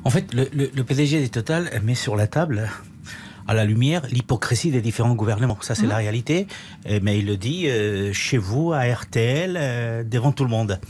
En fait, le PDG de Total met sur la table, à la lumière, l'hypocrisie des différents gouvernements. Ça, c'est la réalité. Mais il le dit chez vous, à RTL, devant tout le monde.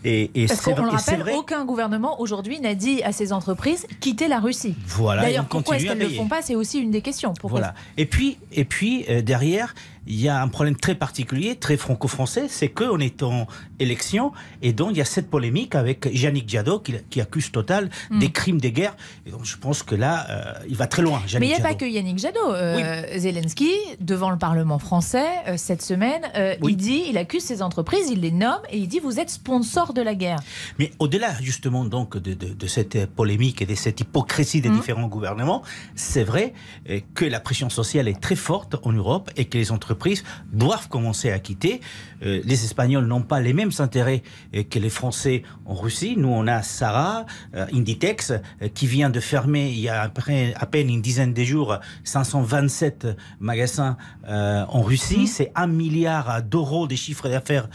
Parce qu'on le rappelle, aucun gouvernement aujourd'hui n'a dit à ces entreprises quitter la Russie. Voilà. D'ailleurs, pourquoi est-ce qu'elles ne le font pas? C'est aussi une des questions. Pourquoi? Voilà. Et puis derrière, il y a un problème très particulier, très franco-français, c'est qu'on est en élection et donc il y a cette polémique avec Yannick Jadot qui accuse Total des crimes de guerre. Et donc je pense que là, il va très loin. Mais il n'y a pas que Yannick Jadot. Zelensky, devant le Parlement français, cette semaine, il accuse ces entreprises, il les nomme et il dit vous êtes sponsor de la guerre. Mais au-delà justement donc de cette polémique et de cette hypocrisie des différents gouvernements, c'est vrai que la pression sociale est très forte en Europe et que les entreprises doivent commencer à quitter. Les Espagnols n'ont pas les mêmes intérêts que les Français en Russie. Nous, on a Sarah, Inditex, qui vient de fermer il y a à peine une dizaine de jours 527 magasins en Russie. C'est 1 milliard d'euros de chiffre d'affaires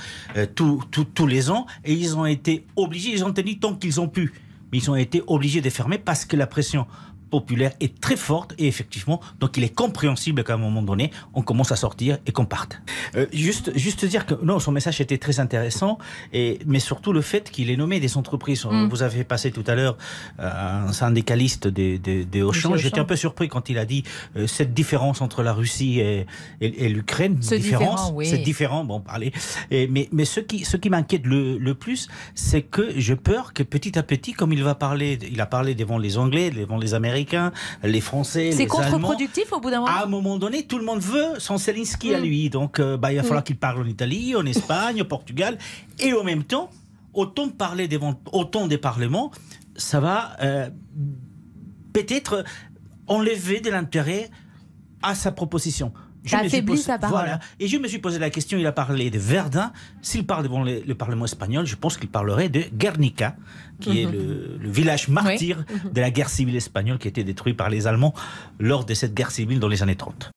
tous les ans. Et ils ont été obligés, ils ont tenu tant qu'ils ont pu, mais ils ont été obligés de fermer parce que la pression populaire est très forte et effectivement, donc il est compréhensible qu'à un moment donné, on commence à sortir et qu'on parte. Juste dire que non, son message était très intéressant, mais surtout le fait qu'il ait nommé des entreprises. Vous avez passé tout à l'heure un syndicaliste de Auchan. J'étais un peu surpris quand il a dit cette différence entre la Russie et l'Ukraine. C'est différent, bon, parler. Mais ce qui m'inquiète le plus, c'est que j'ai peur que petit à petit, comme il a parlé devant les Anglais, devant les Américains, les Français, les Allemands. C'est contre-productif au bout d'un moment. À un moment donné, tout le monde veut son Zelensky à lui. Donc, il va falloir qu'il parle en Italie, en Espagne, au Portugal. Et en même temps, autant parler devant autant des parlements, ça va peut-être enlever de l'intérêt à sa proposition. Ça affaiblit sa parole. Voilà. Et je me suis posé la question, il a parlé de Verdun. S'il parle devant le Parlement espagnol, je pense qu'il parlerait de Guernica, qui est le village martyr de la guerre civile espagnole qui a été détruit par les Allemands lors de cette guerre civile dans les années 30.